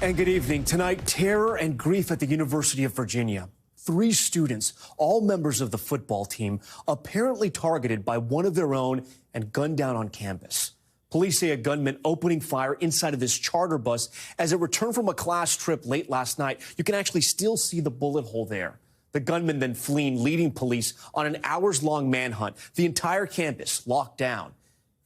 And good evening. Tonight, terror and grief at the University of Virginia. 3 students, all members of the football team, apparently targeted by one of their own and gunned down on campus. Police say a gunman opening fire inside of this charter bus as it returned from a class trip late last night. You can actually still see the bullet hole there. The gunman then fleeing, leading police on an hours-long manhunt. The entire campus locked down.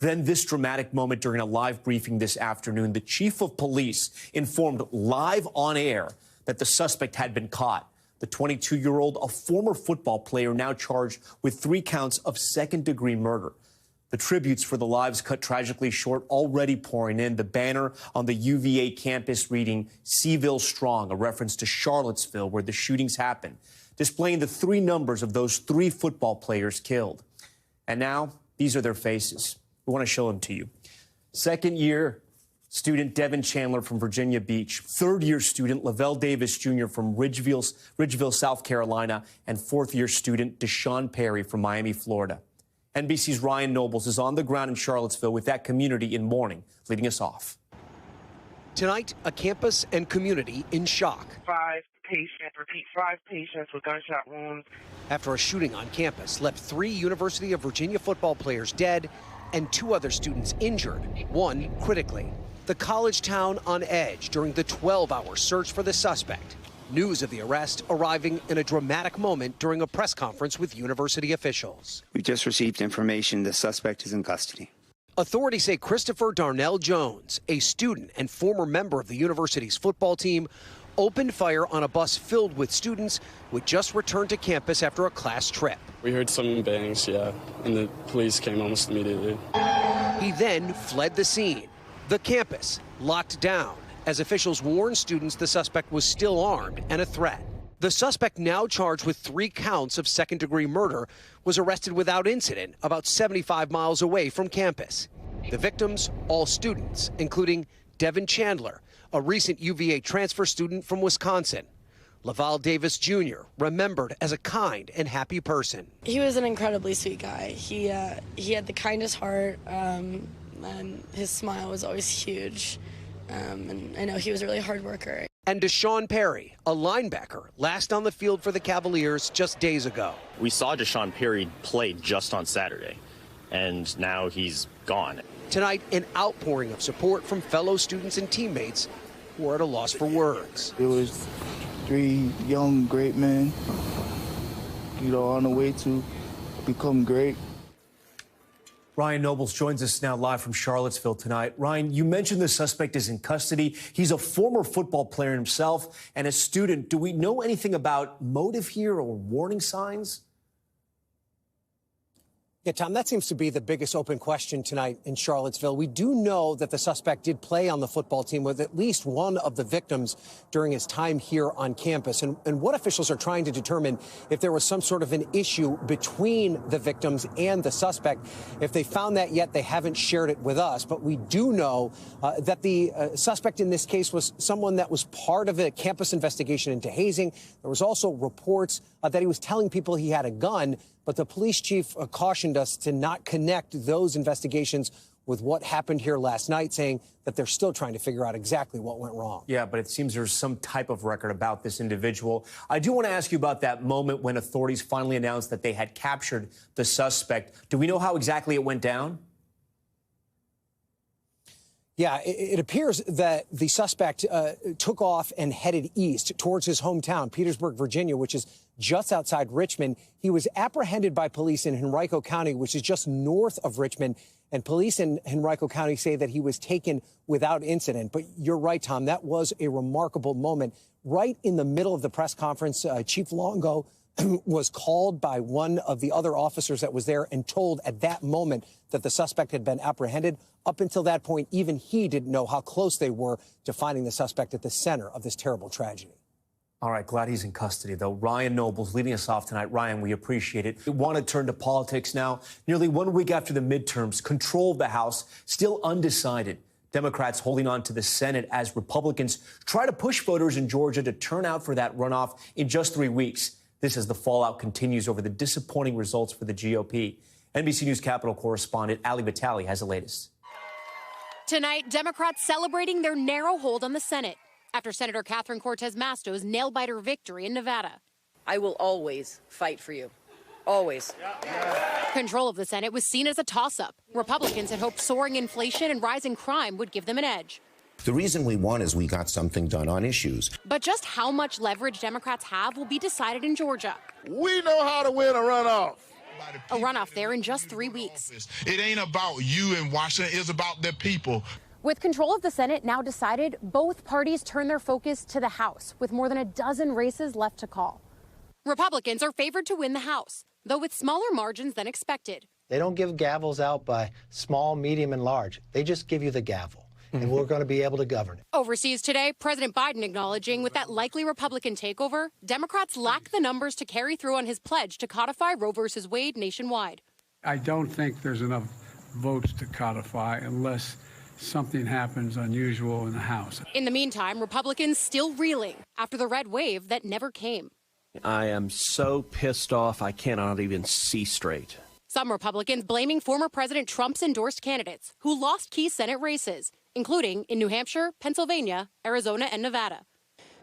Then this dramatic moment during a live briefing this afternoon, the chief of police informed live on air that the suspect had been caught. The 22-year-old, a former football player, now charged with 3 counts of second-degree murder. The tributes for the lives cut tragically short already pouring in. The banner on the UVA campus reading "Seville Strong," a reference to Charlottesville, where the shootings happened, displaying the 3 numbers of those 3 football players killed. And now, these are their faces. We want to show them to you. Second-year student Devin Chandler from Virginia Beach, third-year student Lavelle Davis Jr. from Ridgeville, South Carolina, and fourth-year student Deshaun Perry from Miami, Florida. NBC's Ryan Nobles is on the ground in Charlottesville with that community in mourning, leading us off. Tonight, a campus and community in shock. 5 patients with gunshot wounds. After a shooting on campus left 3 University of Virginia football players dead and 2 other students injured, one critically. The college town on edge during the 12-hour search for the suspect. News of the arrest arriving in a dramatic moment during a press conference with university officials. We just received information the suspect is in custody. Authorities say Christopher Darnell Jones, a student and former member of the university's football team, opened fire on a bus filled with students who had just returned to campus after a class trip. We heard some bangs, yeah, and the police came almost immediately. He then fled the scene. The campus locked down as officials warned students the suspect was still armed and a threat. The suspect, now charged with 3 counts of second-degree murder, was arrested without incident about 75 miles away from campus. The victims, all students, including Devin Chandler, a recent UVA transfer student from Wisconsin. Lavelle Davis Jr., remembered as a kind and happy person. He was an incredibly sweet guy. He had the kindest heart, and his smile was always huge. And I know he was a really hard worker. And Deshaun Perry, a linebacker, last on the field for the Cavaliers just days ago. We saw Deshaun Perry play just on Saturday, and now he's gone. Tonight, an outpouring of support from fellow students and teammates who are at a loss for words. It was 3 young, great men, on the way to become great. Ryan Nobles joins us now live from Charlottesville tonight. Ryan, you mentioned the suspect is in custody. He's a former football player himself and a student. Do we know anything about motive here or warning signs? Yeah, Tom, that seems to be the biggest open question tonight in Charlottesville. We do know that the suspect did play on the football team with at least one of the victims during his time here on campus. And what officials are trying to determine if there was some sort of an issue between the victims and the suspect. If they found that yet, they haven't shared it with us. But we do know that the suspect in this case was someone that was part of a campus investigation into hazing. There was also reports that he was telling people he had a gun. But the police chief cautioned us to not connect those investigations with what happened here last night, saying that they're still trying to figure out exactly what went wrong. Yeah, but it seems there's some type of record about this individual. I do want to ask you about that moment when authorities finally announced that they had captured the suspect. Do we know how exactly it went down? Yeah, it appears that the suspect took off and headed east towards his hometown, Petersburg, Virginia, which is just outside Richmond. He was apprehended by police in Henrico County, which is just north of Richmond. And police in Henrico County say that he was taken without incident. But you're right, Tom, that was a remarkable moment. Right in the middle of the press conference, Chief Longo was called by one of the other officers that was there and told at that moment that the suspect had been apprehended. Up until that point, even he didn't know how close they were to finding the suspect at the center of this terrible tragedy. All right, glad he's in custody, though. Ryan Nobles leading us off tonight. Ryan, we appreciate it. We want to turn to politics now. Nearly 1 week after the midterms, control of the House still undecided. Democrats holding on to the Senate as Republicans try to push voters in Georgia to turn out for that runoff in just 3 weeks. This as the fallout continues over the disappointing results for the GOP. NBC News Capitol correspondent Ali Vitale has the latest. Tonight, Democrats celebrating their narrow hold on the Senate after Senator Catherine Cortez Masto's nail-biter victory in Nevada. I will always fight for you. Always. Control of the Senate was seen as a toss-up. Republicans had hoped soaring inflation and rising crime would give them an edge. The reason we won is we got something done on issues. But just how much leverage Democrats have will be decided in Georgia. We know how to win a runoff. A runoff there in just 3 weeks. It ain't about you in Washington, it's about the people. With control of the Senate now decided, both parties turn their focus to the House, with more than a dozen races left to call. Republicans are favored to win the House, though with smaller margins than expected. They don't give gavels out by small, medium, and large. They just give you the gavel, and we're going to be able to govern it. Overseas today, President Biden acknowledging with that likely Republican takeover, Democrats lack the numbers to carry through on his pledge to codify Roe v. Wade nationwide. I don't think there's enough votes to codify unless something happens unusual in the House. In the meantime, Republicans still reeling after the red wave that never came. I am so pissed off I cannot even see straight. Some Republicans blaming former President Trump's endorsed candidates who lost key Senate races, including in New Hampshire, Pennsylvania, Arizona, and Nevada.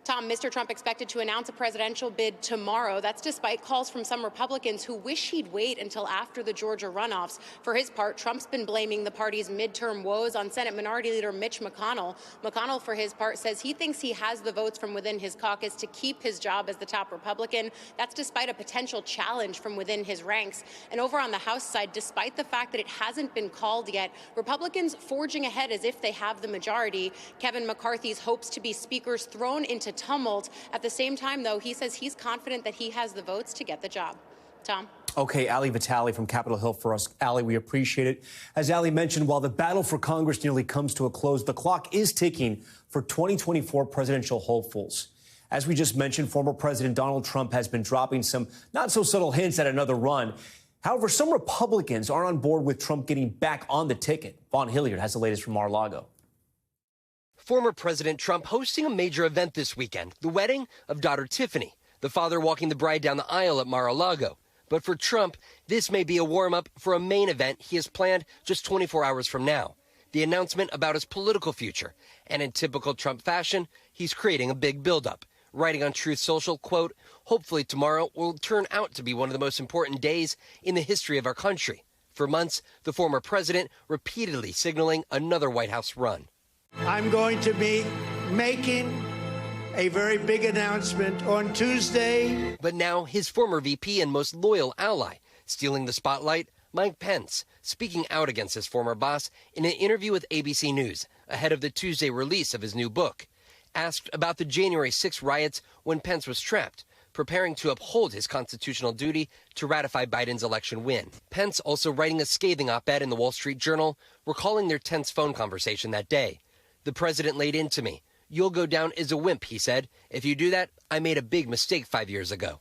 Tom, Mr. Trump expected to announce a presidential bid tomorrow. That's despite calls from some Republicans who wish he'd wait until after the Georgia runoffs. For his part, Trump's been blaming the party's midterm woes on Senate Minority Leader Mitch McConnell. McConnell, for his part, says he thinks he has the votes from within his caucus to keep his job as the top Republican. That's despite a potential challenge from within his ranks. And over on the House side, despite the fact that it hasn't been called yet, Republicans forging ahead as if they have the majority. Kevin McCarthy's hopes to be speakers thrown into tumult. At the same time, though, he says he's confident that he has the votes to get the job. Tom? Okay, Ali Vitale from Capitol Hill for us. Ali, we appreciate it. As Ali mentioned, while the battle for Congress nearly comes to a close, the clock is ticking for 2024 presidential hopefuls. As we just mentioned, former President Donald Trump has been dropping some not-so-subtle hints at another run. However, some Republicans aren't on board with Trump getting back on the ticket. Vaughn Hilliard has the latest from Mar-a-Lago. Former President Trump hosting a major event this weekend, the wedding of daughter Tiffany, the father walking the bride down the aisle at Mar-a-Lago. But for Trump, this may be a warm-up for a main event he has planned just 24 hours from now, the announcement about his political future. And in typical Trump fashion, he's creating a big build-up, writing on Truth Social, quote, "Hopefully tomorrow will turn out to be one of the most important days in the history of our country." For months, the former president repeatedly signaling another White House run. I'm going to be making a very big announcement on Tuesday. But now his former VP and most loyal ally, stealing the spotlight, Mike Pence, speaking out against his former boss in an interview with ABC News ahead of the Tuesday release of his new book. Asked about the January 6 riots when Pence was trapped, preparing to uphold his constitutional duty to ratify Biden's election win. Pence also writing a scathing op-ed in the Wall Street Journal, recalling their tense phone conversation that day. "The president laid into me. You'll go down as a wimp," he said. "If you do that, I made a big mistake 5 years ago."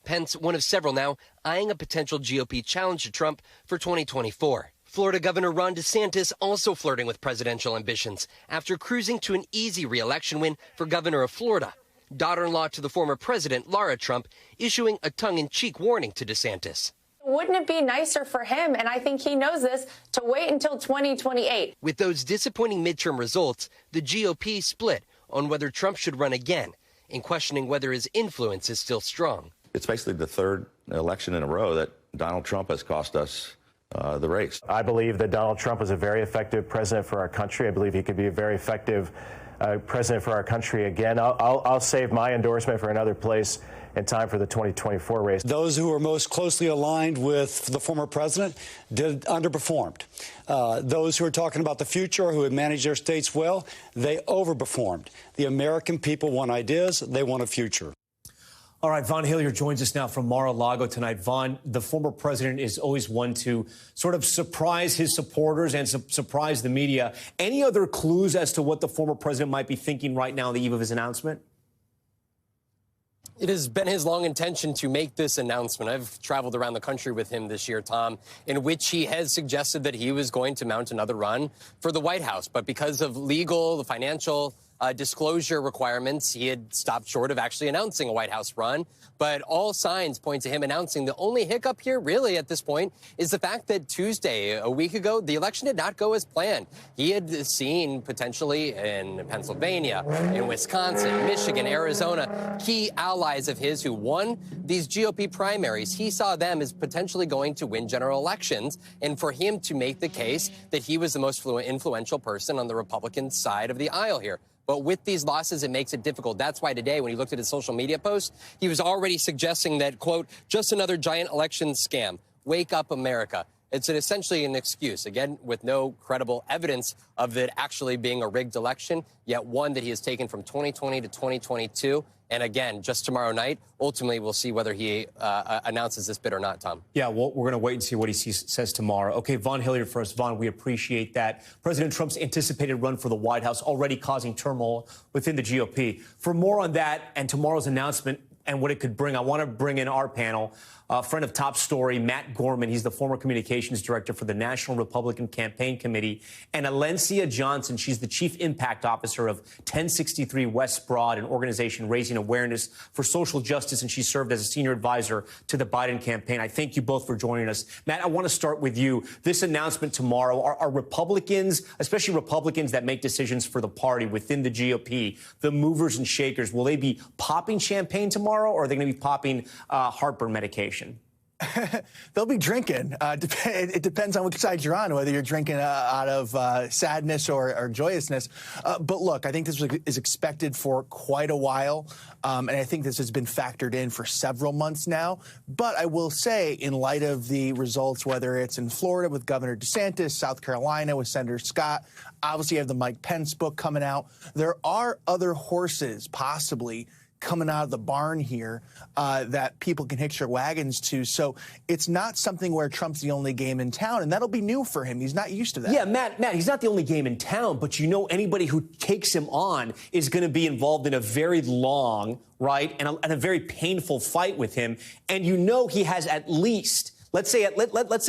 Pence, one of several now, eyeing a potential GOP challenge to Trump for 2024. Florida Governor Ron DeSantis also flirting with presidential ambitions after cruising to an easy re-election win for governor of Florida. Daughter-in-law to the former president, Lara Trump, issuing a tongue-in-cheek warning to DeSantis. Wouldn't it be nicer for him, and I think he knows this, to wait until 2028? With those disappointing midterm results, the GOP split on whether Trump should run again and questioning whether his influence is still strong. It's basically the third election in a row that Donald Trump has cost us the race. I believe that Donald Trump is a very effective president for our country. I believe he could be a very effective president for our country again. I'll save my endorsement for another place in time for the 2024 race. Those who are most closely aligned with the former president underperformed. Those who are talking about the future, who have managed their states well, they overperformed. The American people want ideas. They want a future. All right, Vaughn Hilliard joins us now from Mar-a-Lago tonight. Vaughn, the former president is always one to sort of surprise his supporters and surprise the media. Any other clues as to what the former president might be thinking right now on the eve of his announcement? It has been his long intention to make this announcement. I've traveled around the country with him this year, Tom, in which he has suggested that he was going to mount another run for the White House. But because of the financial disclosure requirements, he had stopped short of actually announcing a White House run. But all signs point to him announcing. The only hiccup here, really, at this point, is the fact that Tuesday, a week ago, the election did not go as planned. He had seen potentially in Pennsylvania, in Wisconsin, Michigan, Arizona, key allies of his who won these GOP primaries. He saw them as potentially going to win general elections, and for him to make the case that he was the most influential person on the Republican side of the aisle here. But with these losses, it makes it difficult. That's why today, when he looked at his social media post, he was already suggesting that, quote, just another giant election scam. Wake up, America. It's essentially an excuse, again, with no credible evidence of it actually being a rigged election, yet one that he has taken from 2020 to 2022. And again, just tomorrow night, ultimately, we'll see whether he announces this bid or not, Tom. Yeah, well, we're going to wait and see what he says tomorrow. Okay, Vaughn Hilliard first. Vaughn, we appreciate that. President Trump's anticipated run for the White House already causing turmoil within the GOP. For more on that and tomorrow's announcement and what it could bring, I want to bring in our panel, a friend of Top Story, Matt Gorman. He's the former communications director for the National Republican Campaign Committee. And Alencia Johnson, she's the chief impact officer of 1063 West Broad, an organization raising awareness for social justice. And she served as a senior advisor to the Biden campaign. I thank you both for joining us. Matt, I want to start with you. This announcement tomorrow, are Republicans, especially Republicans that make decisions for the party within the GOP, the movers and shakers, will they be popping champagne tomorrow, or are they going to be popping heartburn medication? They'll be drinking. It depends on which side you're on, whether you're drinking out of sadness or joyousness. But look, I think this is expected for quite a while, and I think this has been factored in for several months now. But I will say, in light of the results, whether it's in Florida with Governor DeSantis, South Carolina with Senator Scott, obviously you have the Mike Pence book coming out, there are other horses possibly coming out of the barn here that people can hitch their wagons to. So it's not something where Trump's the only game in town, and that'll be new for him. He's not used to that. Yeah, Matt, he's not the only game in town, but you know anybody who takes him on is going to be involved in a very long, right, and a very painful fight with him. And you know he has at least... Let's say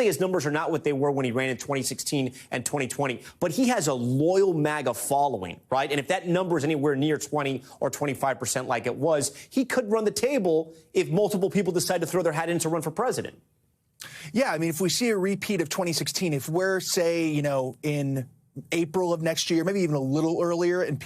his numbers are not what they were when he ran in 2016 and 2020, but he has a loyal MAGA following, right? And if that number is anywhere near 20 or 25% like it was, he could run the table if multiple people decide to throw their hat in to run for president. Yeah, I mean, if we see a repeat of 2016, if we're, say, in April of next year, maybe even a little earlier, and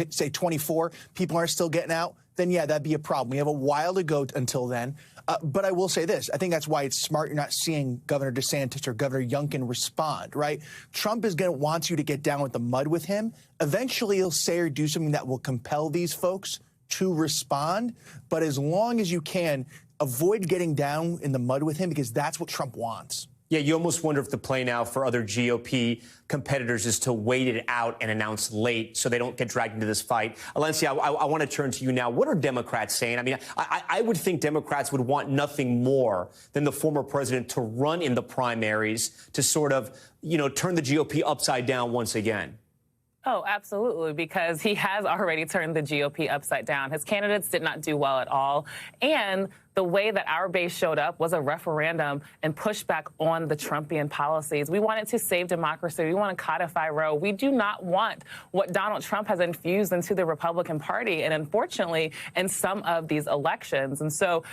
say 24, people are still getting out, then yeah, that'd be a problem. We have a while to go until then. But I will say this. I think that's why it's smart you're not seeing Governor DeSantis or Governor Youngkin respond, right? Trump is going to want you to get down with the mud with him. Eventually, he'll say or do something that will compel these folks to respond. But as long as you can, avoid getting down in the mud with him, because that's what Trump wants. Yeah, you almost wonder if the play now for other GOP competitors is to wait it out and announce late so they don't get dragged into this fight. Alencia, I want to turn to you now. What are Democrats saying? I mean, I would think Democrats would want nothing more than the former president to run in the primaries to sort of, turn the GOP upside down once again. Oh, absolutely, because he has already turned the GOP upside down. His candidates did not do well at all. And the way that our base showed up was a referendum and pushback on the Trumpian policies. We wanted to save democracy. We want to codify Roe. We do not want what Donald Trump has infused into the Republican Party, and unfortunately, in some of these elections. And so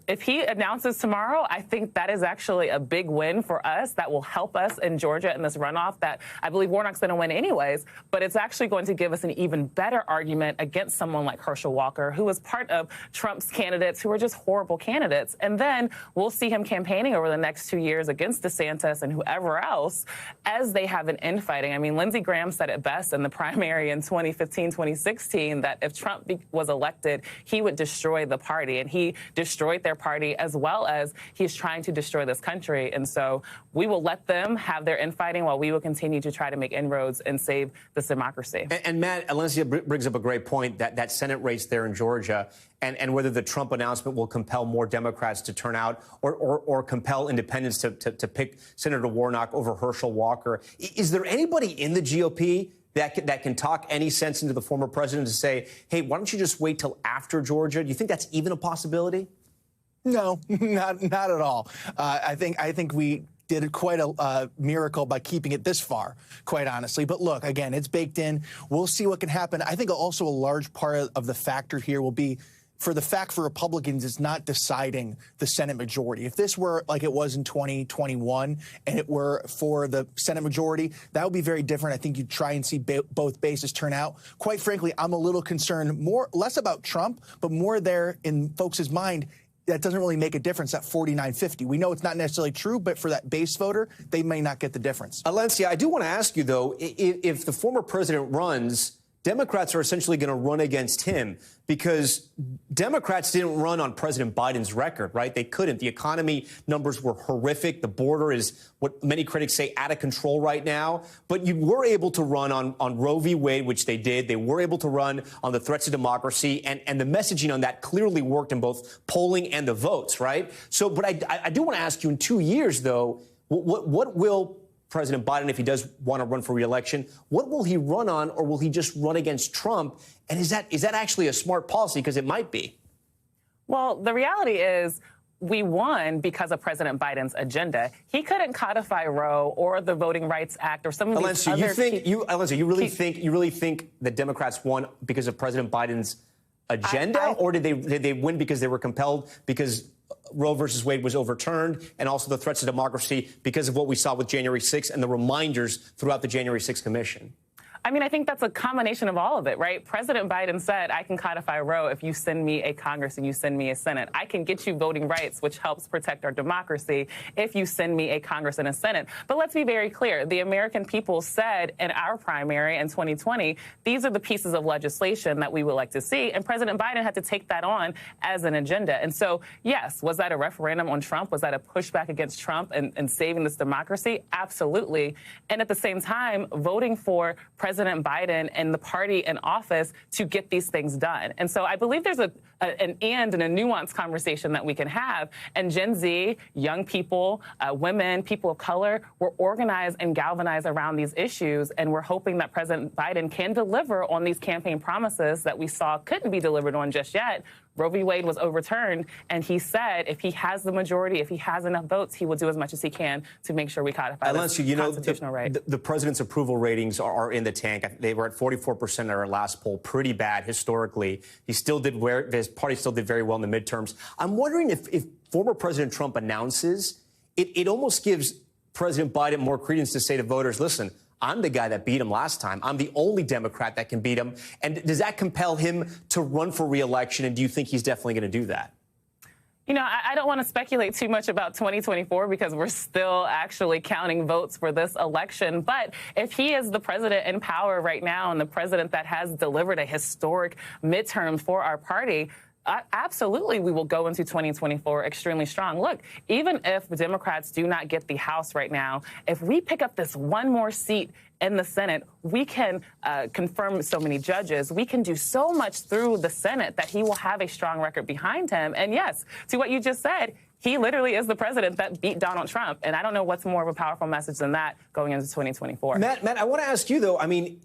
if he announces tomorrow, I think that is actually a big win for us. That will help us in Georgia in this runoff that I believe Warnock's going to win anyways. But it's actually going to give us an even better argument against someone like Herschel Walker, who was part of Trump's candidates who were just horrible candidates. And then we'll see him campaigning over the next 2 years against DeSantis and whoever else as they have an infighting. I mean, Lindsey Graham said it best in the primary in 2015, 2016, that if Trump was elected, he would destroy the party. And he destroyed their party, as well as he's trying to destroy this country. And so we will let them have their infighting while we will continue to try to make inroads and save this democracy. And Matt, Alencia brings up a great point, that Senate race there in Georgia, and whether the Trump announcement will compel more Democrats to turn out or compel independents to pick Senator Warnock over Herschel Walker. Is there anybody in the GOP that can talk any sense into the former president to say, hey, why don't you just wait till after Georgia? Do you think that's even a possibility? No, not at all. I think we did quite a miracle by keeping it this far, quite honestly. But look, again, it's baked in. We'll see what can happen. I think also a large part of the factor here will be for Republicans is not deciding the Senate majority. If this were like it was in 2021 and it were for the Senate majority, that would be very different. I think you'd try and see both bases turn out. Quite frankly, I'm a little concerned less about Trump, but more there in folks' mind. That doesn't really make a difference, that 49-50. We know it's not necessarily true, but for that base voter, they may not get the difference. Alencia, I do want to ask you, though, if the former president runs, Democrats are essentially going to run against him because Democrats didn't run on President Biden's record, right? They couldn't. The economy numbers were horrific. The border is what many critics say out of control right now. But you were able to run on Roe v. Wade, which they did. They were able to run on the threats to democracy. And the messaging on that clearly worked in both polling and the votes, right? So, but I do want to ask you, in 2 years, though, what will President Biden, if he does want to run for re-election, what will he run on, or will he just run against Trump? And is that actually a smart policy? Because it might be. Well, the reality is we won because of President Biden's agenda. He couldn't codify Roe or the Voting Rights Act or some of these other... Alencia, you really think that Democrats won because of President Biden's agenda, or did they win because they were compelled because Roe versus Wade was overturned, and also the threats to democracy because of what we saw with January 6th and the reminders throughout the January 6th Commission? I mean, I think that's a combination of all of it, right? President Biden said, I can codify Roe if you send me a Congress and you send me a Senate. I can get you voting rights, which helps protect our democracy, if you send me a Congress and a Senate. But let's be very clear. The American people said in our primary in 2020, these are the pieces of legislation that we would like to see. And President Biden had to take that on as an agenda. And so, yes, was that a referendum on Trump? Was that a pushback against Trump and saving this democracy? Absolutely. And at the same time, voting for President Biden and the party in office to get these things done. And so I believe there's an a nuanced conversation that we can have. And Gen Z, young people, women, people of color, were organized and galvanized around these issues. And we're hoping that President Biden can deliver on these campaign promises that we saw couldn't be delivered on just yet. Roe v. Wade was overturned, and he said if he has the majority, if he has enough votes, he will do as much as he can to make sure we codify this constitutional right. The president's approval ratings are in the tank. They were at 44% in our last poll, pretty bad historically. His party still did very well in the midterms. I'm wondering if former President Trump announces, it almost gives President Biden more credence to say to voters, listen, I'm the guy that beat him last time. I'm the only Democrat that can beat him. And does that compel him to run for re-election? And do you think he's definitely going to do that? You know, I don't want to speculate too much about 2024 because we're still actually counting votes for this election. But if he is the president in power right now and the president that has delivered a historic midterm for our party, absolutely, we will go into 2024 extremely strong. Look, even if the Democrats do not get the House right now, if we pick up this one more seat in the Senate, we can confirm so many judges. We can do so much through the Senate that he will have a strong record behind him. And yes, to what you just said, he literally is the president that beat Donald Trump. And I don't know what's more of a powerful message than that going into 2024. Matt, I want to ask you, though, I mean,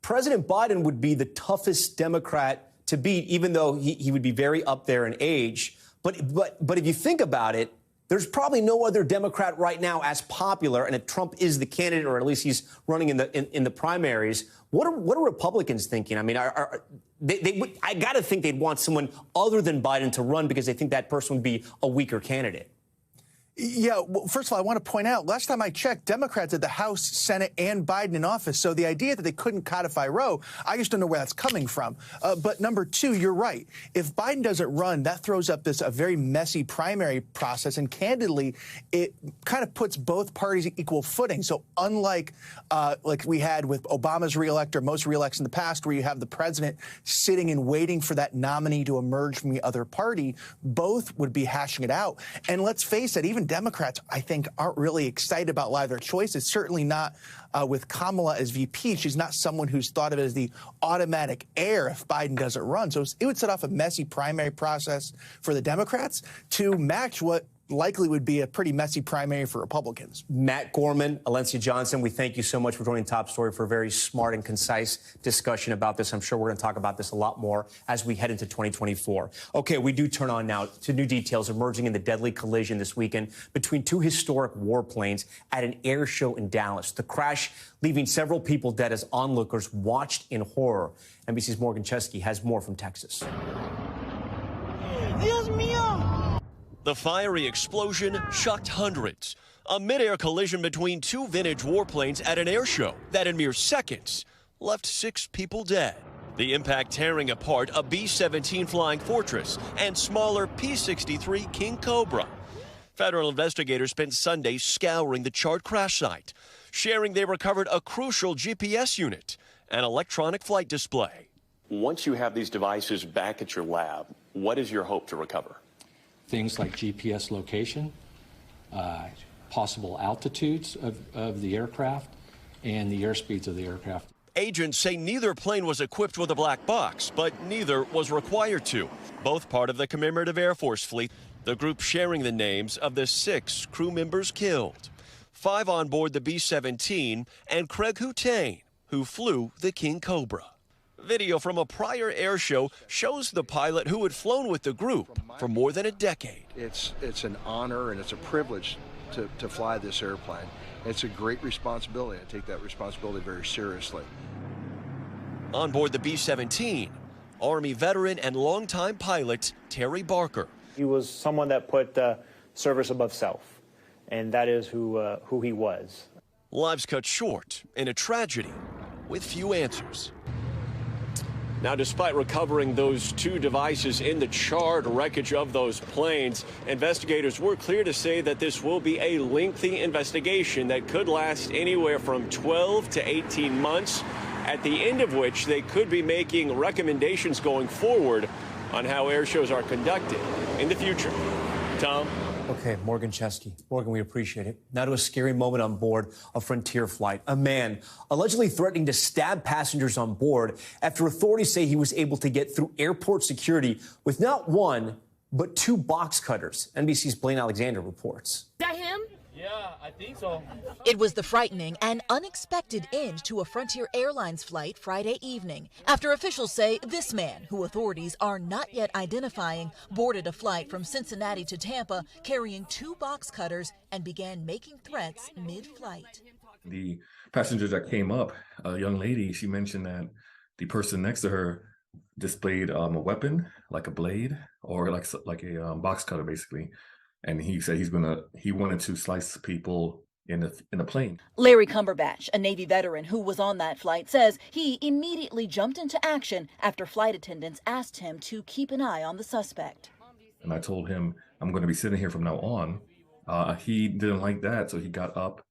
President Biden would be the toughest Democrat to beat, even though he would be very up there in age. But if you think about it, there's probably no other Democrat right now as popular. And if Trump is the candidate, or at least he's running in the primaries, what are Republicans thinking? I mean, I got to think they'd want someone other than Biden to run because they think that person would be a weaker candidate. Yeah, well, first of all, I want to point out, last time I checked, Democrats had the House, Senate, and Biden in office. So the idea that they couldn't codify Roe, I just don't know where that's coming from. But number two, you're right. If Biden doesn't run, that throws up a very messy primary process. And candidly, it kind of puts both parties at equal footing. So unlike like we had with Obama's reelect or most reelects in the past, where you have the president sitting and waiting for that nominee to emerge from the other party, both would be hashing it out. And let's face it, even Democrats, I think, aren't really excited about a lot of their choices, certainly not with Kamala as VP. She's not someone who's thought of as the automatic heir if Biden doesn't run. So it would set off a messy primary process for the Democrats to match what likely would be a pretty messy primary for Republicans. Matt Gorman, Alencia Johnson, we thank you so much for joining Top Story for a very smart and concise discussion about this. I'm sure we're going to talk about this a lot more as we head into 2024. Okay, we do turn on now to new details emerging in the deadly collision this weekend between two historic warplanes at an air show in Dallas. The crash leaving several people dead as onlookers watched in horror. NBC's Morgan Chesky has more from Texas. Dios mío! The fiery explosion shocked hundreds. A mid-air collision between two vintage warplanes at an air show that in mere seconds left 6 people dead. The impact tearing apart a B-17 Flying Fortress and smaller P-63 King Cobra. Federal investigators spent Sunday scouring the charred crash site, sharing they recovered a crucial GPS unit and electronic flight display. Once you have these devices back at your lab, what is your hope to recover? Things like GPS location, possible altitudes of the aircraft, and the airspeeds of the aircraft. Agents say neither plane was equipped with a black box, but neither was required to. Both part of the commemorative Air Force fleet, the group sharing the names of the 6 crew members killed. 5 on board the B-17 and Craig Houtain, who flew the King Cobra. Video from a prior air show shows the pilot who had flown with the group for more than a decade. It's an honor and it's a privilege to fly this airplane. It's a great responsibility. I take that responsibility very seriously. On board the B-17, Army veteran and longtime pilot Terry Barker. He was someone that put service above self, and that is who he was. Lives cut short in a tragedy with few answers. Now, despite recovering those 2 devices in the charred wreckage of those planes, investigators were clear to say that this will be a lengthy investigation that could last anywhere from 12 to 18 months, at the end of which they could be making recommendations going forward on how air shows are conducted in the future. Tom? Okay, Morgan Chesky. Morgan, we appreciate it. Now to a scary moment on board a Frontier flight. A man allegedly threatening to stab passengers on board after authorities say he was able to get through airport security with not 1, but 2 box cutters. NBC's Blaine Alexander reports. Is that him? Yeah, I think so. It was the frightening and unexpected end to a Frontier Airlines flight Friday evening, after officials say this man, who authorities are not yet identifying, boarded a flight from Cincinnati to Tampa carrying 2 box cutters and began making threats mid-flight. The passenger that came up, a young lady, she mentioned that the person next to her displayed a weapon, like a blade or like a box cutter, basically. And he said he wanted to slice people in the plane. Larry Cumberbatch, a Navy veteran who was on that flight, says he immediately jumped into action after flight attendants asked him to keep an eye on the suspect. And I told him, I'm going to be sitting here from now on. He didn't like that, so he got up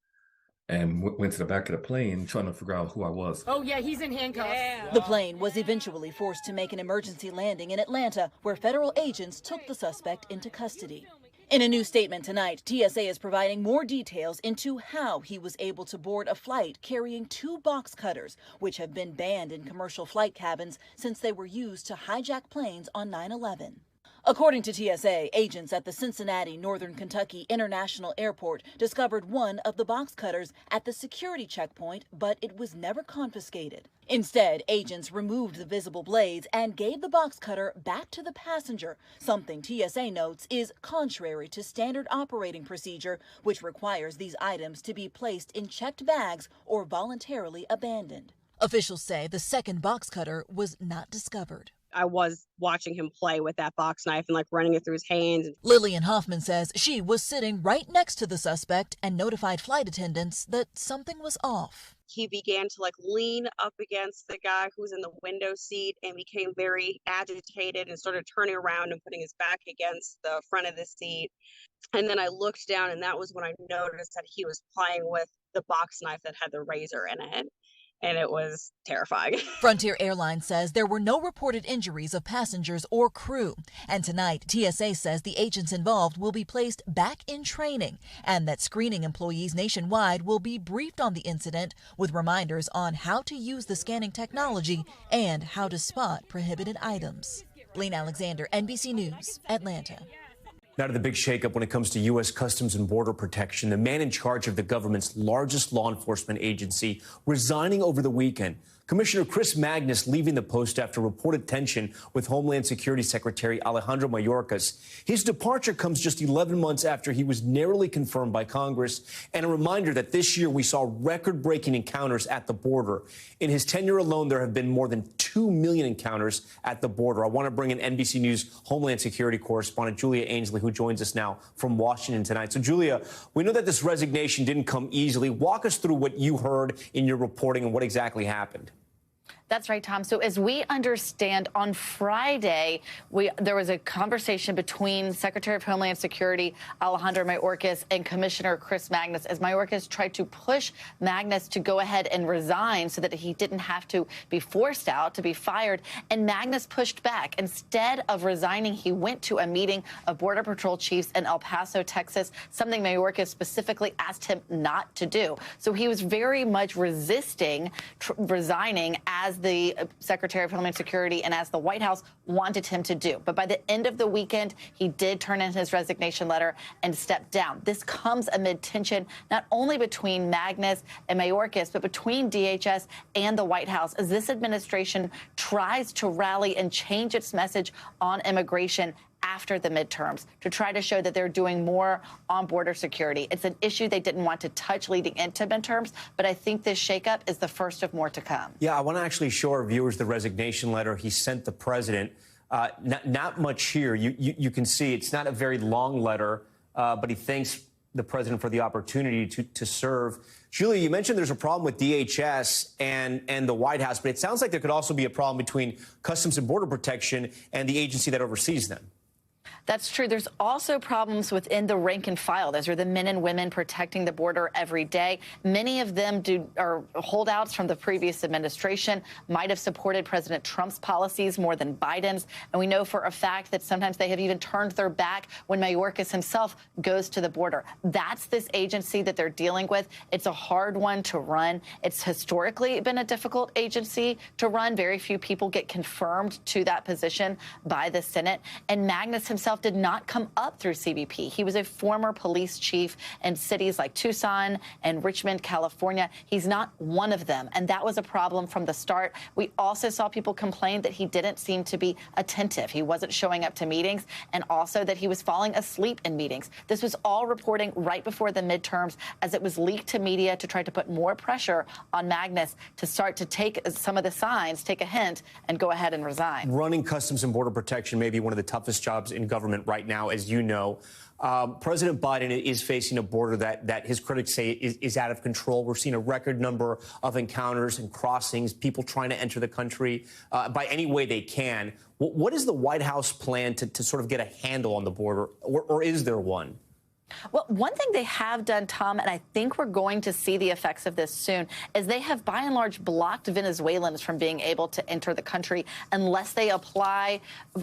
and went to the back of the plane trying to figure out who I was. Oh, yeah, he's in handcuffs. Yeah. The plane was eventually forced to make an emergency landing in Atlanta, where federal agents took the suspect into custody. In a new statement tonight, TSA is providing more details into how he was able to board a flight carrying 2 box cutters, which have been banned in commercial flight cabins since they were used to hijack planes on 9/11. According to TSA, agents at the Cincinnati Northern Kentucky International Airport discovered 1 of the box cutters at the security checkpoint, but it was never confiscated. Instead, agents removed the visible blades and gave the box cutter back to the passenger, something TSA notes is contrary to standard operating procedure, which requires these items to be placed in checked bags or voluntarily abandoned. Officials say the second box cutter was not discovered. I was watching him play with that box knife and running it through his hands. Lillian Hoffman says she was sitting right next to the suspect and notified flight attendants that something was off. He began to lean up against the guy who was in the window seat and became very agitated and started turning around and putting his back against the front of the seat. And then I looked down, and that was when I noticed that he was playing with the box knife that had the razor in it. And it was terrifying. Frontier Airlines says there were no reported injuries of passengers or crew. And tonight, TSA says the agents involved will be placed back in training and that screening employees nationwide will be briefed on the incident with reminders on how to use the scanning technology and how to spot prohibited items. Blaine Alexander, NBC News, Atlanta. Now to the big shakeup when it comes to U.S. Customs and Border Protection. The man in charge of the government's largest law enforcement agency resigning over the weekend. Commissioner Chris Magnus leaving the post after reported tension with Homeland Security Secretary Alejandro Mayorkas. His departure comes just 11 months after he was narrowly confirmed by Congress. And a reminder that this year we saw record-breaking encounters at the border. In his tenure alone, there have been more than 2 million encounters at the border. I want to bring in NBC News Homeland Security correspondent Julia Ainsley, who joins us now from Washington tonight. So, Julia, we know that this resignation didn't come easily. Walk us through what you heard in your reporting and what exactly happened. That's right, Tom. So as we understand, on Friday, there was a conversation between Secretary of Homeland Security Alejandro Mayorkas and Commissioner Chris Magnus, as Mayorkas tried to push Magnus to go ahead and resign so that he didn't have to be forced out, to be fired. And Magnus pushed back. Instead of resigning, he went to a meeting of Border Patrol chiefs in El Paso, Texas, something Mayorkas specifically asked him not to do. So he was very much resisting resigning as the Secretary of Homeland Security and as the White House wanted him to do. But by the end of the weekend, he did turn in his resignation letter and step down. This comes amid tension not only between Magnus and Mayorkas, but between DHS and the White House as this administration tries to rally and change its message on immigration after the midterms to try to show that they're doing more on border security. It's an issue they didn't want to touch leading into midterms, but I think this shakeup is the first of more to come. Yeah, I want to actually show our viewers the resignation letter he sent the president. Not much here. You can see it's not a very long letter, but he thanks the president for the opportunity to serve. Julia, you mentioned there's a problem with DHS and the White House, but it sounds like there could also be a problem between Customs and Border Protection and the agency that oversees them. That's true. There's also problems within the rank and file. Those are the men and women protecting the border every day. Many of them are holdouts from the previous administration, might have supported President Trump's policies more than Biden's. And we know for a fact that sometimes they have even turned their back when Mayorkas himself goes to the border. That's this agency that they're dealing with. It's a hard one to run. It's historically been a difficult agency to run. Very few people get confirmed to that position by the Senate. And Magnus himself did not come up through CBP. He was a former police chief in cities like Tucson and Richmond, California. He's not one of them, and that was a problem from the start. We also saw people complain that he didn't seem to be attentive. He wasn't showing up to meetings, and also that he was falling asleep in meetings. This was all reporting right before the midterms as it was leaked to media to try to put more pressure on Magnus to start to take some of the signs, take a hint, and go ahead and resign. Running Customs and Border Protection may be one of the toughest jobs in government right now, as you know. President Biden is facing a border that his critics say is out of control. We're seeing a record number of encounters and crossings, people trying to enter the country by any way they can. What is the White House plan to sort of get a handle on the border, or is there one? Well, one thing they have done, Tom, and I think we're going to see the effects of this soon, is they have by and large blocked Venezuelans from being able to enter the country unless they apply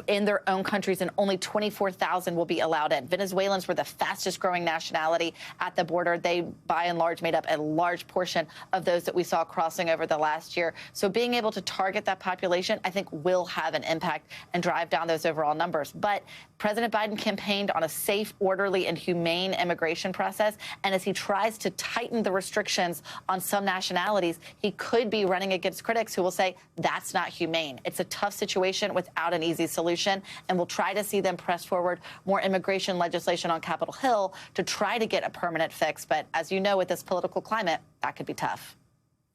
in their own countries, and only 24,000 will be allowed in. Venezuelans were the fastest growing nationality at the border. They by and large made up a large portion of those that we saw crossing over the last year. So being able to target that population, I think, will have an impact and drive down those overall numbers. But President Biden campaigned on a safe, orderly, and humane immigration process. And as he tries to tighten the restrictions on some nationalities, he could be running against critics who will say that's not humane. It's a tough situation without an easy solution. And we'll try to see them press forward more immigration legislation on Capitol Hill to try to get a permanent fix. But as you know, with this political climate, that could be tough.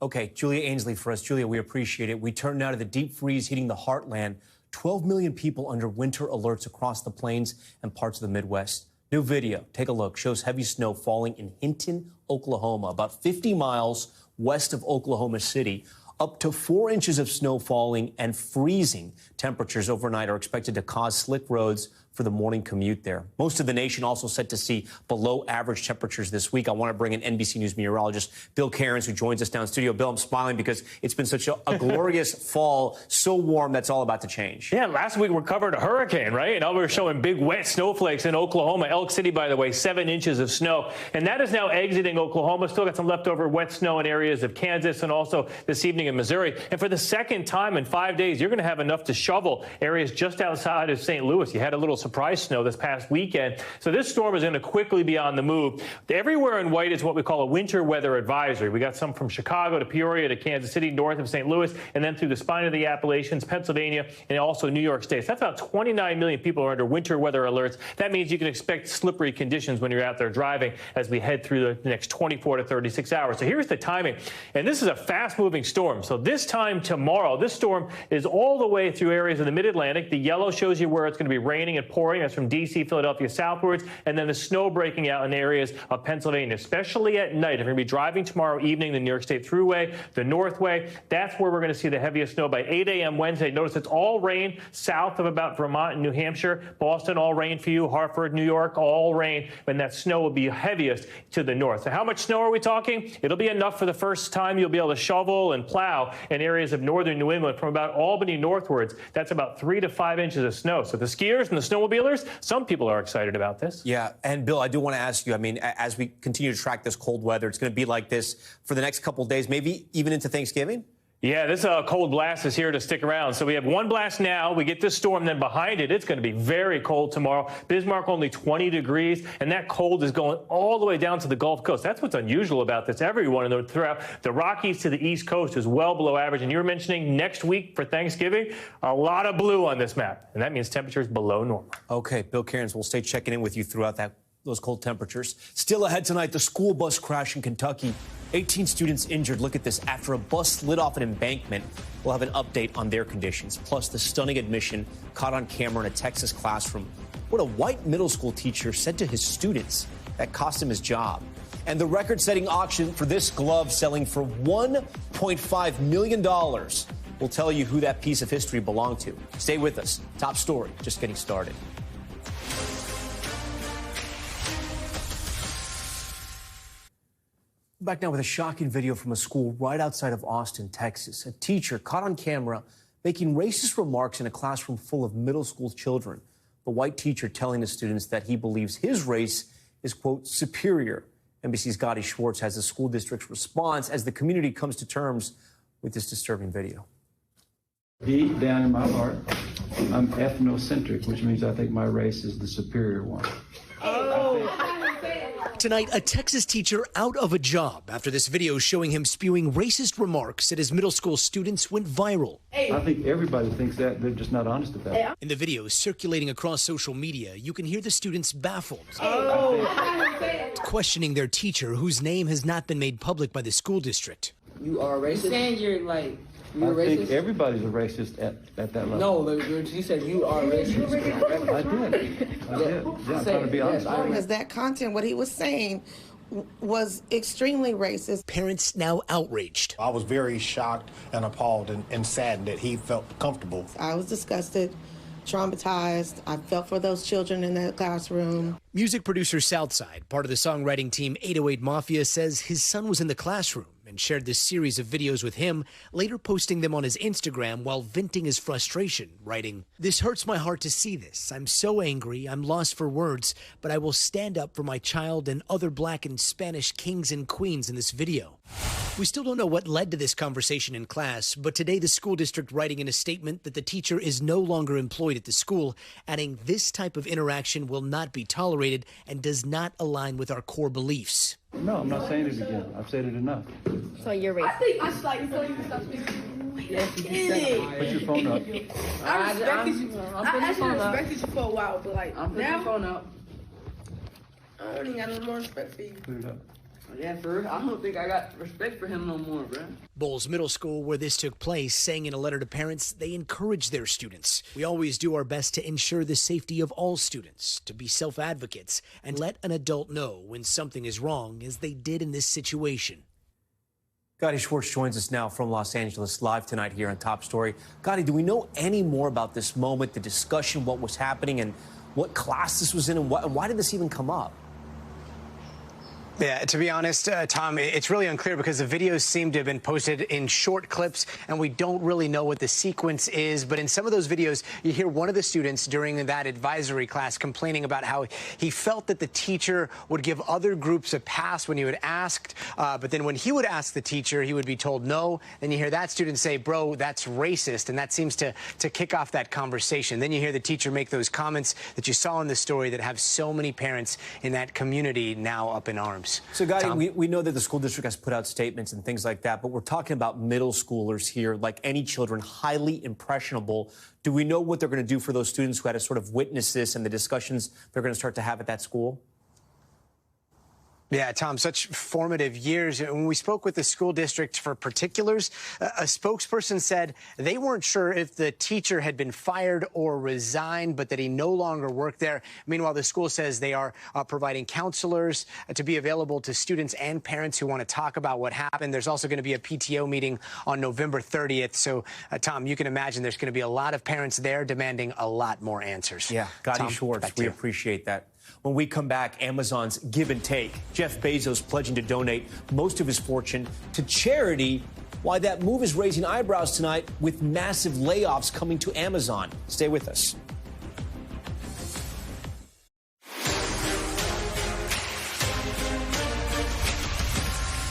Okay, Julia Ainsley for us. Julia, we appreciate it. We turn now to the deep freeze hitting the heartland. 12 million people under winter alerts across the plains and parts of the Midwest. New video, take a look, shows heavy snow falling in Hinton, Oklahoma, about 50 miles west of Oklahoma City. Up to 4 inches of snow falling and freezing temperatures overnight are expected to cause slick roads for the morning commute there. Most of the nation also set to see below average temperatures this week. I want to bring in NBC News meteorologist Bill Cairns, who joins us down in studio. Bill, I'm smiling because it's been such a glorious fall, so warm, that's all about to change. Yeah, last week we covered a hurricane, right? And now we're showing big wet snowflakes in Oklahoma. Elk City, by the way, 7 inches of snow. And that is now exiting Oklahoma. Still got some leftover wet snow in areas of Kansas and also this evening in Missouri. And for the second time in 5 days, you're going to have enough to shovel areas just outside of St. Louis. You had a little surprise snow this past weekend. So this storm is going to quickly be on the move. Everywhere in white is what we call a winter weather advisory. We got some from Chicago to Peoria to Kansas City, north of St. Louis, and then through the spine of the Appalachians, Pennsylvania, and also New York State. So that's about 29 million people are under winter weather alerts. That means you can expect slippery conditions when you're out there driving as we head through the next 24 to 36 hours. So here's the timing. And this is a fast-moving storm. So this time tomorrow, this storm is all the way through areas of the mid-Atlantic. The yellow shows you where it's going to be raining and pouring. That's from D.C., Philadelphia southwards. And then the snow breaking out in areas of Pennsylvania, especially at night. If you're going to be driving tomorrow evening, the New York State Thruway, the Northway, that's where we're going to see the heaviest snow by 8 a.m. Wednesday. Notice it's all rain south of about Vermont and New Hampshire. Boston, all rain for you. Hartford, New York, all rain. And that snow will be heaviest to the north. So how much snow are we talking? It'll be enough for the first time you'll be able to shovel and plow in areas of northern New England from about Albany northwards. That's about 3 to 5 inches of snow. So the skiers and the snowmobilers, some people are excited about this. Yeah, and Bill, I do want to ask you, I mean, as we continue to track this cold weather, it's going to be like this for the next couple of days, maybe even into Thanksgiving? Yeah, this cold blast is here to stick around. So we have one blast now. We get this storm, then behind it, it's going to be very cold tomorrow. Bismarck only 20 degrees, and that cold is going all the way down to the Gulf Coast. That's what's unusual about this. Everyone throughout the Rockies to the East Coast is well below average. And you're mentioning next week for Thanksgiving, a lot of blue on this map, and that means temperatures below normal. Okay, Bill Cairns, we'll stay checking in with you throughout those cold temperatures. Still ahead tonight, the school bus crash in Kentucky. 18 students injured. Look at this. After a bus slid off an embankment, we'll have an update on their conditions. Plus, the stunning admission caught on camera in a Texas classroom. What a white middle school teacher said to his students that cost him his job. And the record-setting auction for this glove selling for $1.5 million. We'll tell you who that piece of history belonged to. Stay with us. Top story, just getting started. Back now with a shocking video from a school right outside of Austin, Texas. A teacher caught on camera making racist remarks in a classroom full of middle school children. The white teacher telling the students that he believes his race is, quote, superior. NBC's Gotti Schwartz has the school district's response as the community comes to terms with this disturbing video. Deep down in my heart, I'm ethnocentric, which means I think my race is the superior one. Tonight, a Texas teacher out of a job after this video showing him spewing racist remarks at his middle school students went viral. I think everybody thinks that, they're just not honest about it. In the video circulating across social media, you can hear the students baffled, questioning their teacher, whose name has not been made public by the school district. You are racist? You're saying you're like... You're I think racist? everybody's a racist at that level. No, you said you are racist. I did. Yeah, I'm trying to be honest. Because that content, what he was saying, was extremely racist. Parents now outraged. I was very shocked and appalled and saddened that he felt comfortable. I was disgusted, traumatized. I felt for those children in that classroom. Music producer Southside, part of the songwriting team 808 Mafia, says his son was in the classroom and shared this series of videos with him, later posting them on his Instagram while venting his frustration, writing, "This hurts my heart to see this. I'm so angry, I'm lost for words, but I will stand up for my child and other Black and Spanish kings and queens in this video." We still don't know what led to this conversation in class, but today the school district writing in a statement that the teacher is no longer employed at the school, adding this type of interaction will not be tolerated and does not align with our core beliefs. No, I'm not saying it again. I've said it enough. So you're racist. I think I saw you stop speaking. Yes, you said Put your phone up. I respected you. I actually respected you for a while, but like I'm putting now, your phone up. I don't even got no more respect for you. Put it up. Yeah, for real. I don't think I got respect for him no more, bro. Bowles Middle School, where this took place, saying in a letter to parents they encourage their students. "We always do our best to ensure the safety of all students, to be self-advocates, and let an adult know when something is wrong, as they did in this situation." Gotti Schwartz joins us now from Los Angeles, live tonight here on Top Story. Gotti, do we know any more about this moment, the discussion, what was happening, and what class this was in, and why did this even come up? Yeah, to be honest, Tom, it's really unclear because the videos seem to have been posted in short clips, and we don't really know what the sequence is. But in some of those videos, you hear one of the students during that advisory class complaining about how he felt that the teacher would give other groups a pass when he would asked, but then when he would ask the teacher, he would be told no. Then you hear that student say, bro, that's racist, and that seems to kick off that conversation. Then you hear the teacher make those comments that you saw in the story that have so many parents in that community now up in arms. So, Gotti, we know that the school district has put out statements and things like that, but we're talking about middle schoolers here, like any children, highly impressionable. Do we know what they're going to do for those students who had to sort of witness this and the discussions they're going to start to have at that school? Yeah, Tom, such formative years. When we spoke with the school district for particulars, a spokesperson said they weren't sure if the teacher had been fired or resigned, but that he no longer worked there. Meanwhile, the school says they are providing counselors to be available to students and parents who want to talk about what happened. There's also going to be a PTO meeting on November 30th. So, Tom, you can imagine there's going to be a lot of parents there demanding a lot more answers. Yeah, Gotti Schwartz, we appreciate that. When we come back, Amazon's give and take. Jeff Bezos pledging to donate most of his fortune to charity. Why that move is raising eyebrows tonight with massive layoffs coming to Amazon. Stay with us.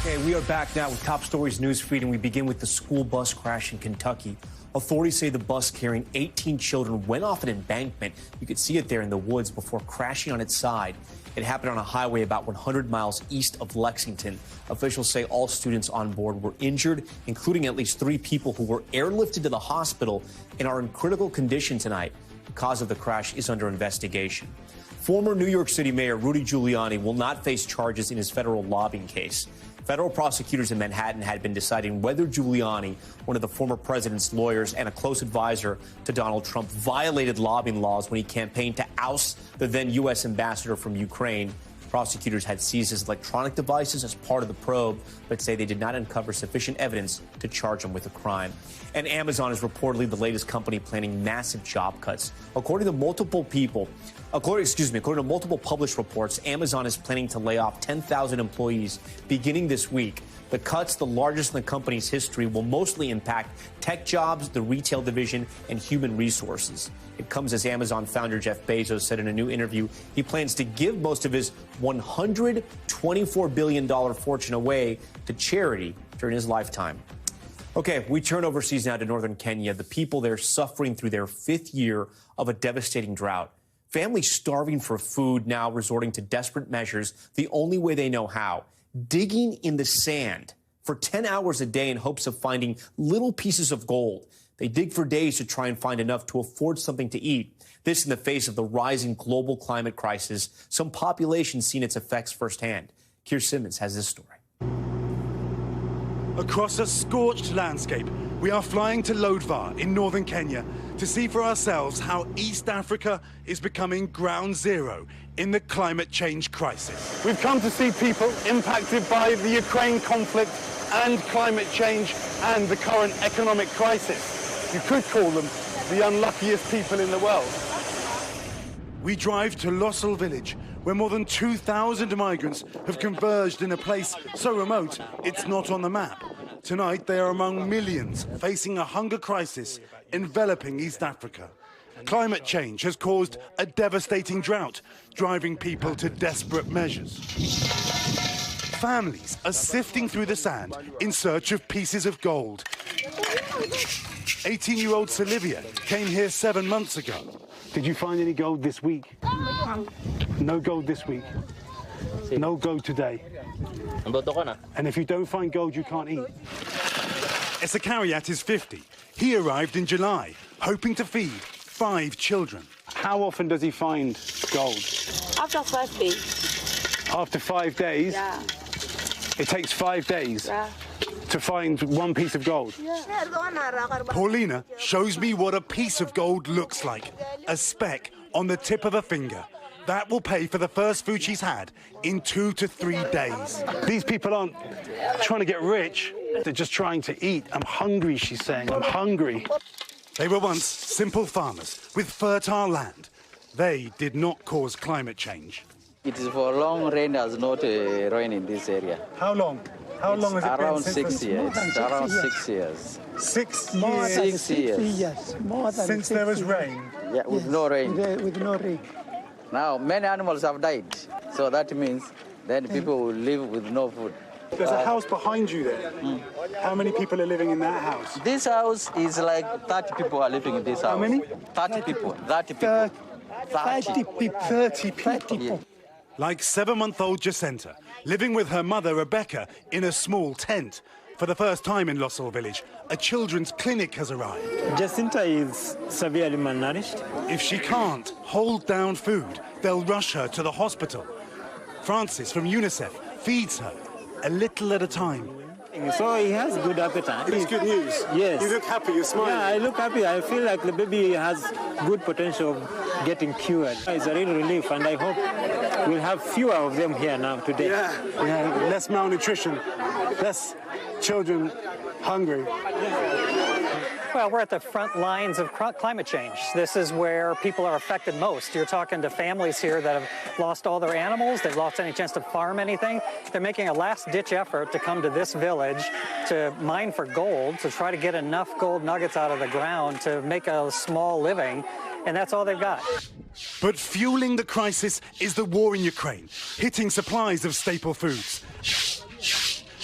Okay, we are back now with Top Stories newsfeed, and we begin with the school bus crash in Kentucky. Authorities say the bus carrying 18 children went off an embankment. You could see it there in the woods before crashing on its side. It happened on a highway about 100 miles east of Lexington. Officials say all students on board were injured, including at least 3 people who were airlifted to the hospital and are in critical condition tonight. The cause of the crash is under investigation. Former New York City Mayor Rudy Giuliani will not face charges in his federal lobbying case. Federal prosecutors in Manhattan had been deciding whether Giuliani, one of the former president's lawyers and a close advisor to Donald Trump, violated lobbying laws when he campaigned to oust the then U.S. ambassador from Ukraine. Prosecutors had seized his electronic devices as part of the probe, but say they did not uncover sufficient evidence to charge him with a crime. And Amazon is reportedly the latest company planning massive job cuts. According to multiple published reports, Amazon is planning to lay off 10,000 employees beginning this week. The cuts, the largest in the company's history, will mostly impact tech jobs, the retail division, and human resources. It comes as Amazon founder Jeff Bezos said in a new interview he plans to give most of his $124 billion fortune away to charity during his lifetime. Okay, we turn overseas now to northern Kenya. The people there suffering through their 5th year of a devastating drought. Families starving for food now resorting to desperate measures the only way they know how. Digging in the sand for 10 hours a day in hopes of finding little pieces of gold. They dig for days to try and find enough to afford something to eat. This in the face of the rising global climate crisis, some populations seen its effects firsthand. Keir Simmons has this story. Across a scorched landscape, we are flying to Lodwar in northern Kenya to see for ourselves how East Africa is becoming ground zero in the climate change crisis. We've come to see people impacted by the Ukraine conflict and climate change and the current economic crisis. You could call them the unluckiest people in the world. We drive to Lossel village, where more than 2,000 migrants have converged in a place so remote it's not on the map. Tonight, they are among millions facing a hunger crisis enveloping East Africa. Climate change has caused a devastating drought, driving people to desperate measures. Families are sifting through the sand in search of pieces of gold. 18-year-old Olivia came here 7 months ago. Did you find any gold this week? No gold this week. No gold today. And if you don't find gold, you can't eat. Esakariat is 50. He arrived in July, hoping to feed 5 children. How often does he find gold? After 5 days. After 5 days? Yeah. It takes 5 days? Yeah. To find 1 piece of gold. Paulina shows me what a piece of gold looks like. A speck on the tip of a finger. That will pay for the first food she's had in 2 to 3 days. These people aren't trying to get rich. They're just trying to eat. I'm hungry, she's saying. I'm hungry. They were once simple farmers with fertile land. They did not cause climate change. It is for long rain has not rain in this area. How long? How long has it been? Around 6 years. It's around 6 years. 6 More years? than 6 years. More than since there was rain? Yeah, with no rain. With no rain. Now, many animals have died. So that means then people will live with no food. There's a house behind you there. How many people are living in that house? This house is like 30 people are living in this house. How many? 30 people. 30 people. 30 people. 30 people. Yeah. Like 7-month-old Jacinta, living with her mother Rebecca in a small tent. For the first time in Lossall village, a children's clinic has arrived. Jacinta is severely malnourished. If she can't hold down food, they'll rush her to the hospital. Francis from UNICEF feeds her a little at a time. So he has good appetite. It's good news. Yes. You look happy, you're smiling. Yeah, I look happy. I feel like the baby has good potential of getting cured. It's a real relief, and I hope we'll have fewer of them here now today. Yeah, less malnutrition, less children hungry. Well, we're at the front lines of climate change. This is where people are affected most. You're talking to families here that have lost all their animals. They've lost any chance to farm anything. They're making a last-ditch effort to come to this village to mine for gold, to try to get enough gold nuggets out of the ground to make a small living, and that's all they've got. But fueling the crisis is the war in Ukraine, hitting supplies of staple foods.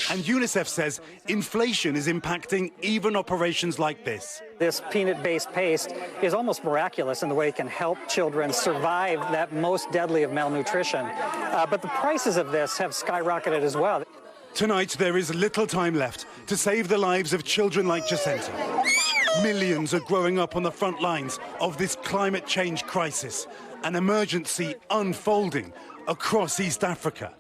And UNICEF says inflation is impacting even operations like this. This peanut-based paste is almost miraculous in the way it can help children survive that most deadly of malnutrition. But the prices of this have skyrocketed as well. Tonight, there is little time left to save the lives of children like Jacinta. Millions are growing up on the front lines of this climate change crisis, an emergency unfolding across East Africa.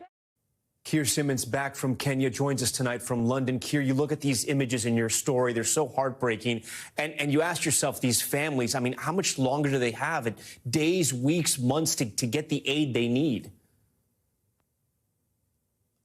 Keir Simmons, back from Kenya, joins us tonight from London. Keir, you look at these images in your story. They're so heartbreaking. And you ask yourself, these families, I mean, how much longer do they have? Days, weeks, months to get the aid they need?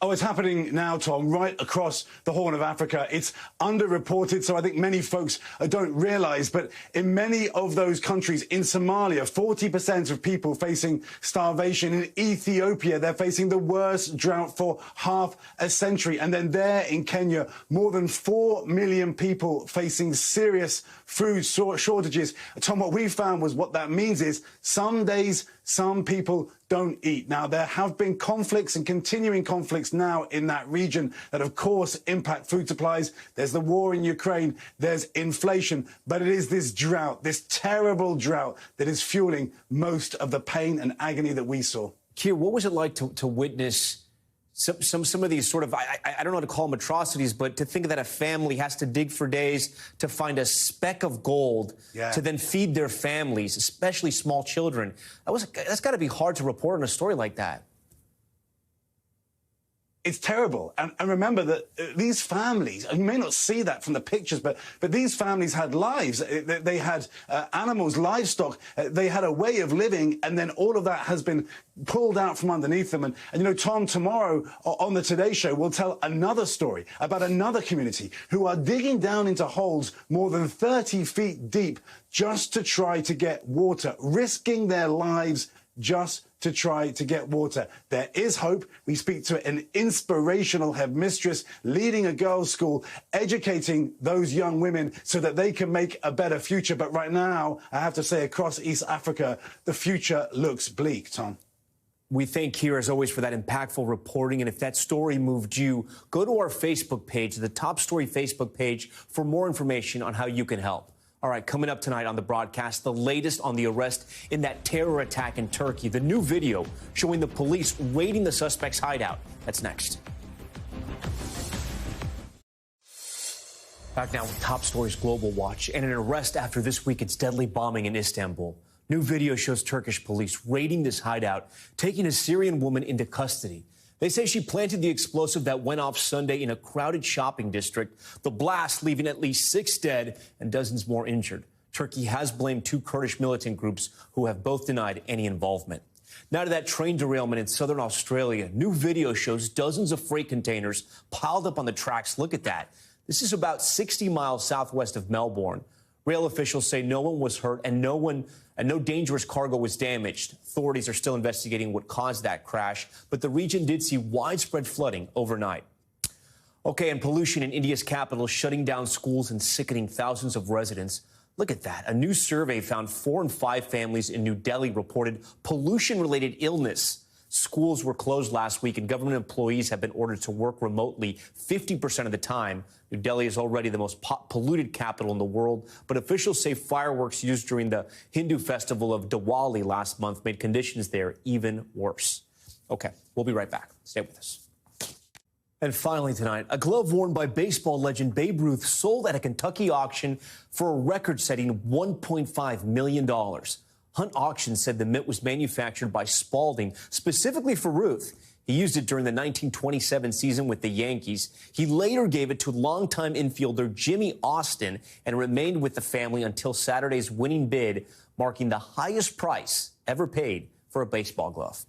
Oh, it's happening now, Tom, right across the Horn of Africa. It's underreported, so I think many folks don't realise. But in many of those countries, in Somalia, 40% of people facing starvation. In Ethiopia, they're facing the worst drought for half a century. And then there in Kenya, more than 4 million people facing serious food shortages. Tom, what we found was what that means is some days, some people don't eat. Now, there have been conflicts and continuing conflicts now in that region that, of course, impact food supplies. There's the war in Ukraine. There's inflation. But it is this drought, this terrible drought, that is fueling most of the pain and agony that we saw. Keir, what was it like to witness some of these sort of, I don't know how to call them atrocities, but to think that a family has to dig for days to find a speck of gold to then feed their families, especially small children. That's got to be hard to report on a story like that. It's terrible. And remember that these families, and you may not see that from the pictures, but these families had lives. They had animals, livestock. They had a way of living, and then all of that has been pulled out from underneath them. And you know, Tom, tomorrow on the Today Show, we'll tell another story about another community who are digging down into holes more than 30 feet deep just to try to get water, risking their lives just to try to get water. There is hope. We speak to an inspirational headmistress leading a girls' school, educating those young women so that they can make a better future. But right now, I have to say, across East Africa, the future looks bleak, Tom. We thank Keir, as always, for that impactful reporting. And if that story moved you, go to our Facebook page, the Top Story Facebook page, for more information on how you can help. All right, coming up tonight on the broadcast, the latest on the arrest in that terror attack in Turkey. The new video showing the police raiding the suspect's hideout. That's next. Back now with Top Stories Global Watch and an arrest after this weekend's deadly bombing in Istanbul. New video shows Turkish police raiding this hideout, taking a Syrian woman into custody. They say she planted the explosive that went off Sunday in a crowded shopping district, the blast leaving at least 6 dead and dozens more injured. Turkey has blamed 2 Kurdish militant groups who have both denied any involvement. Now to that train derailment in southern Australia. New video shows dozens of freight containers piled up on the tracks. Look at that. This is about 60 miles southwest of Melbourne. Rail officials say no one was hurt and no dangerous cargo was damaged. Authorities are still investigating what caused that crash, but the region did see widespread flooding overnight. Okay, and pollution in India's capital shutting down schools and sickening thousands of residents. Look at that. A new survey found 4 in 5 families in New Delhi reported pollution-related illness. Schools were closed last week, and government employees have been ordered to work remotely 50% of the time. New Delhi is already the most polluted capital in the world, but officials say fireworks used during the Hindu festival of Diwali last month made conditions there even worse. Okay, we'll be right back. Stay with us. And finally tonight, a glove worn by baseball legend Babe Ruth sold at a Kentucky auction for a record-setting $1.5 million. Hunt Auctions said the mitt was manufactured by Spalding specifically for Ruth. He used it during the 1927 season with the Yankees. He later gave it to longtime infielder Jimmy Austin and remained with the family until Saturday's winning bid, marking the highest price ever paid for a baseball glove.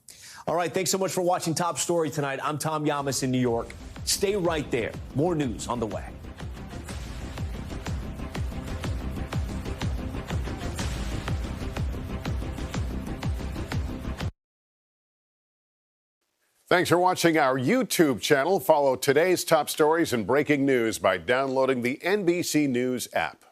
All right, thanks so much for watching Top Story tonight. I'm Tom Llamas in New York. Stay right there. More news on the way. Thanks for watching our YouTube channel. Follow today's top stories and breaking news by downloading the NBC News app.